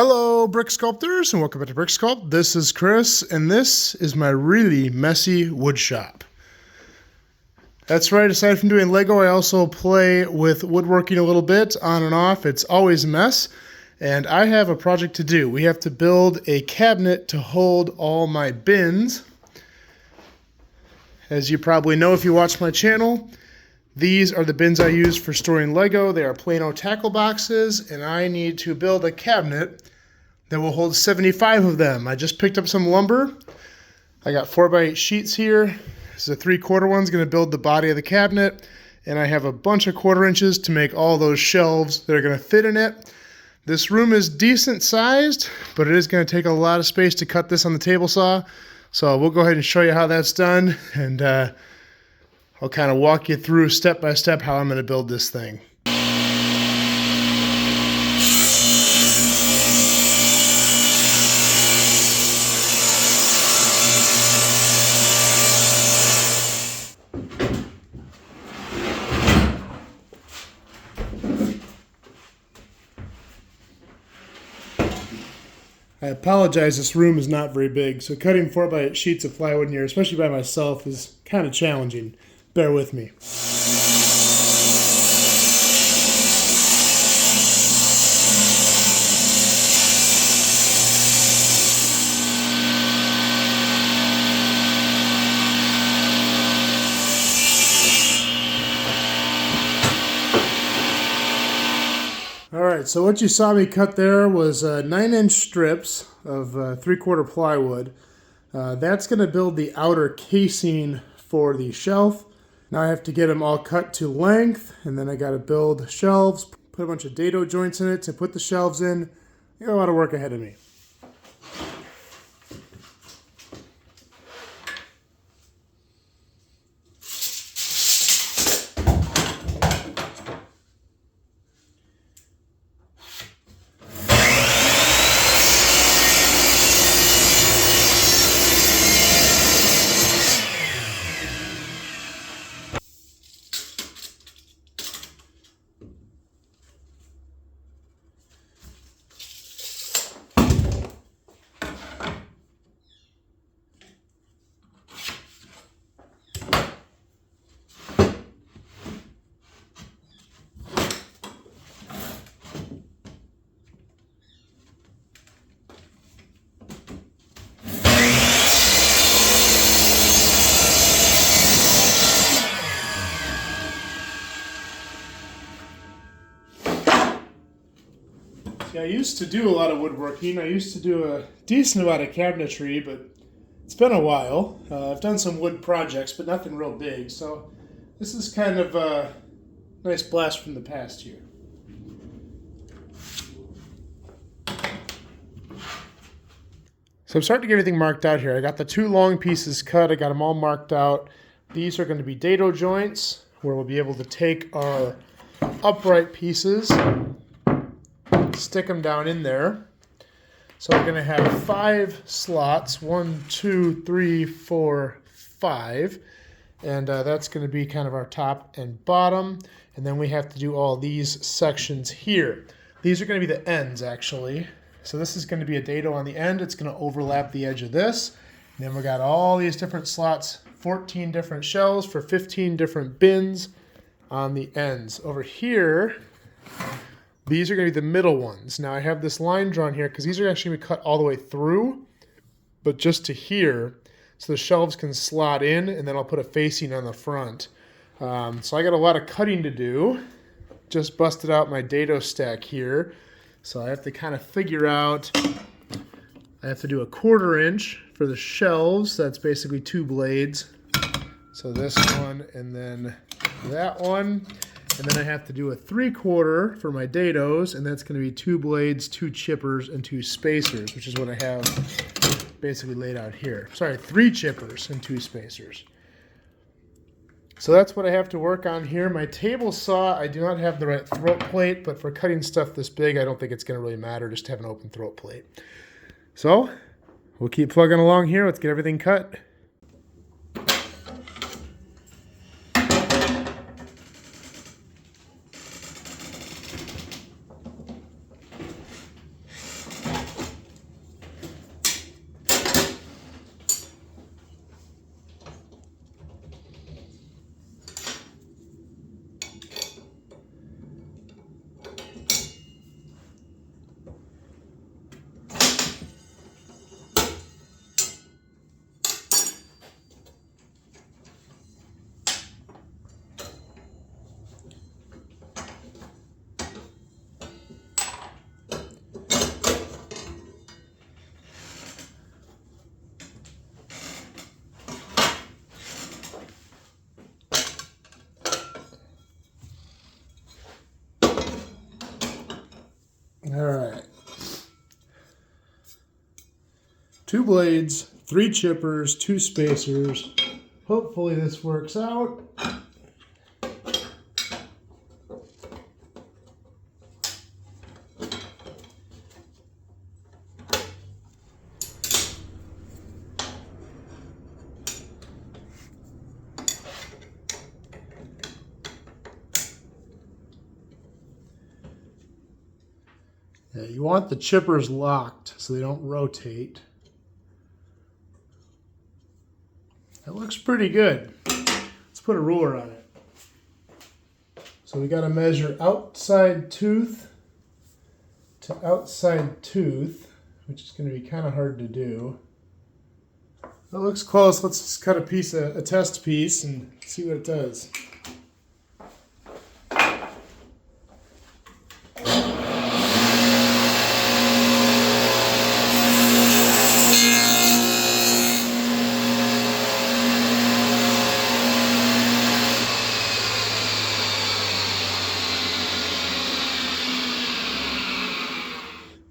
Hello, Brick Sculptors, and welcome back to Brick Sculpt. This is Chris, and this is my really messy wood shop. That's right, aside from doing Lego, I also play with woodworking a little bit, on and off. It's always a mess, and I have a project to do. We have to build a cabinet to hold all my bins. As you probably know if you watch my channel, these are the bins I use for storing Lego. They are Plano tackle boxes, and I need to build a cabinet that will hold 75 of them. I just picked up some lumber. I got 4x8 sheets here. This is a 3/4 one. It's going to build the body of the cabinet, and I have a bunch of 1/4 inches to make all those shelves that are going to fit in it. This room is decent sized, but it is going to take a lot of space to cut this on the table saw. So we'll go ahead and show you how that's done, and I'll kind of walk you through step by step how I'm going to build this thing. I apologize, this room is not very big, so cutting 4x8 sheets of plywood in here, especially by myself, is kind of challenging. Bear with me. Alright, so what you saw me cut there was 9-inch strips of 3/4 plywood. That's going to build the outer casing for the shelf. Now I have to get them all cut to length, and then I got to build shelves, put a bunch of dado joints in it to put the shelves in. I got a lot of work ahead of me. I used to do a lot of woodworking. I used to do a decent amount of cabinetry, but it's been a while. I've done some wood projects, but nothing real big. So this is kind of a nice blast from the past here. So I'm starting to get everything marked out here. I got the 2 long pieces cut. I got them all marked out. These are going to be dado joints, where we'll be able to take our upright pieces, stick them down in there. So we're going to have 5 slots, 1, 2, 3, 4, 5, and that's going to be kind of our top and bottom. And then we have to do all these sections here. These are going to be the ends, actually. So this is going to be a dado on the end. It's going to overlap the edge of this. And then we got all these different slots, 14 different shelves for 15 different bins on the ends. Over here, these are going to be the middle ones. Now I have this line drawn here because these are actually going to be cut all the way through, but just to here, so the shelves can slot in, and then I'll put a facing on the front. So I got a lot of cutting to do. Just busted out my dado stack here. So I have to kind of figure out, I have to do a 1/4 inch for the shelves. That's basically 2 blades. So this one and then that one. And then I have to do a 3/4 for my dados, and that's going to be 2 blades, 2 chippers, and 2 spacers, which is what I have basically laid out here. Sorry, 3 chippers and 2 spacers. So that's what I have to work on here. My table saw, I do not have the right throat plate, but for cutting stuff this big, I don't think it's going to really matter just to have an open throat plate. So we'll keep plugging along here. Let's get everything cut. 2 blades, 3 chippers, 2 spacers. Hopefully this works out. Yeah, you want the chippers locked so they don't rotate. That looks pretty good. Let's put a ruler on it. So we got to measure outside tooth to outside tooth, which is going to be kind of hard to do. That looks close. Let's just cut a test piece and see what it does.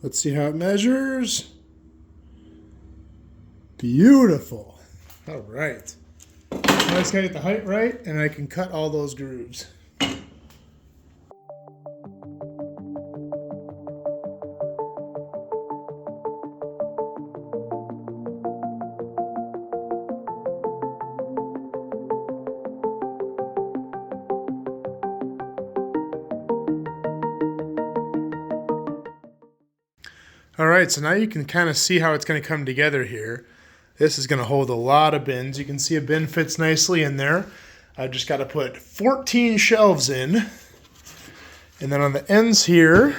Let's see how it measures. Beautiful. All right. Now I just gotta get the height right and I can cut all those grooves. All right, so now you can kind of see how it's going to come together here. This is going to hold a lot of bins. You can see a bin fits nicely in there. I've just got to put 14 shelves in. And then on the ends here,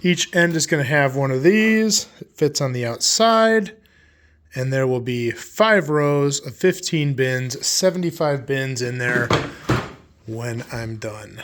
each end is going to have one of these. It fits on the outside. And there will be 5 rows of 15 bins, 75 bins in there when I'm done.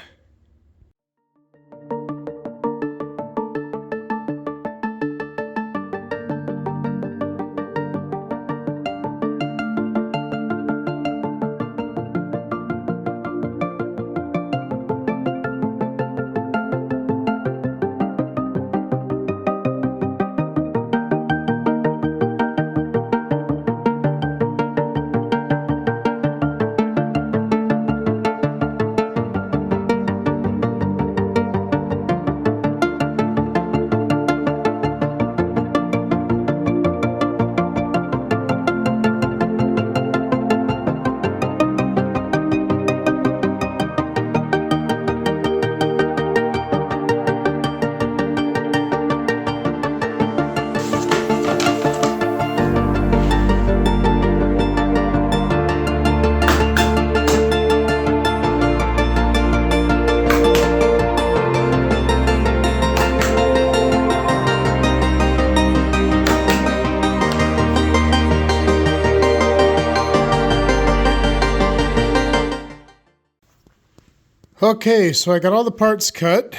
Okay, so I got all the parts cut.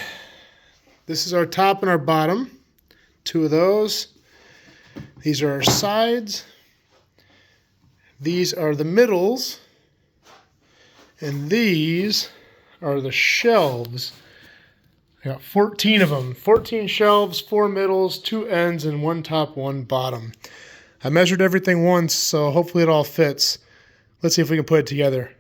This is our top and our bottom, 2 of those. These are our sides. These are the middles. And these are the shelves. I got 14 of them. 14 shelves, 4 middles, 2 ends, and 1 top, 1 bottom. I measured everything once, so hopefully it all fits. Let's see if we can put it together.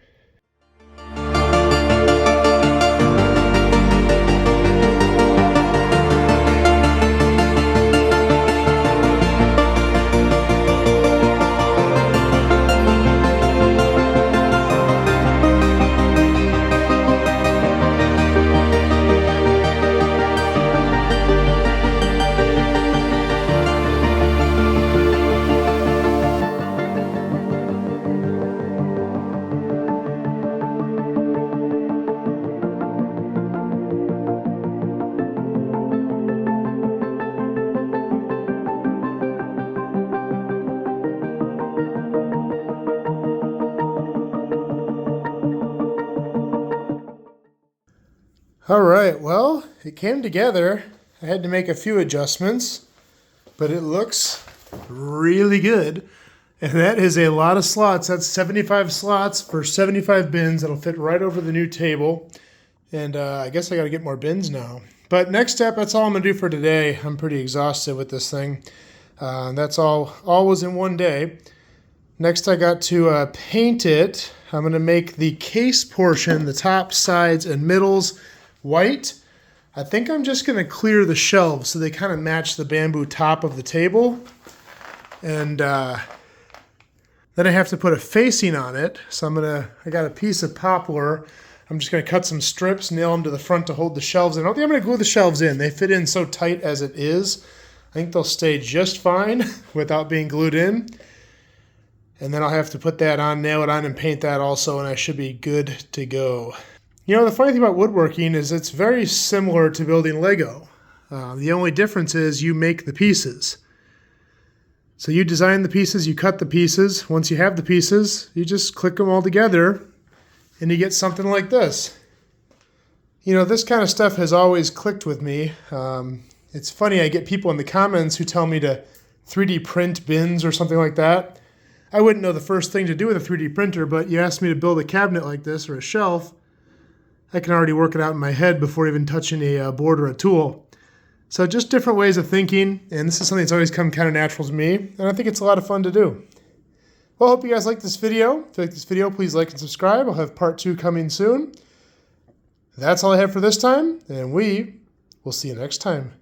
All right, well, it came together. I had to make a few adjustments, but it looks really good. And that is a lot of slots. That's 75 slots for 75 bins. That'll fit right over the new table. And I guess I got to get more bins now. But next step, that's all I'm going to do for today. I'm pretty exhausted with this thing. That's all was in one day. Next, I got to paint it. I'm going to make the case portion, the top, sides, and middles white. I think I'm just going to clear the shelves so they kind of match the bamboo top of the table. And then I have to put a facing on it. So I got a piece of poplar. I'm just going to cut some strips, nail them to the front to hold the shelves in. I don't think I'm going to glue the shelves in. They fit in so tight as it is. I think they'll stay just fine without being glued in. And then I'll have to put that on, nail it on, and paint that also, and I should be good to go. You know, the funny thing about woodworking is it's very similar to building Lego. The only difference is you make the pieces. So you design the pieces, you cut the pieces. Once you have the pieces, you just click them all together, and you get something like this. You know, this kind of stuff has always clicked with me. It's funny, I get people in the comments who tell me to 3D print bins or something like that. I wouldn't know the first thing to do with a 3D printer, but you ask me to build a cabinet like this or a shelf, I can already work it out in my head before even touching a board or a tool. So just different ways of thinking, and this is something that's always come kind of natural to me, and I think it's a lot of fun to do. Well, I hope you guys liked this video. If you like this video, please like and subscribe. I'll have part 2 coming soon. That's all I have for this time, and we will see you next time.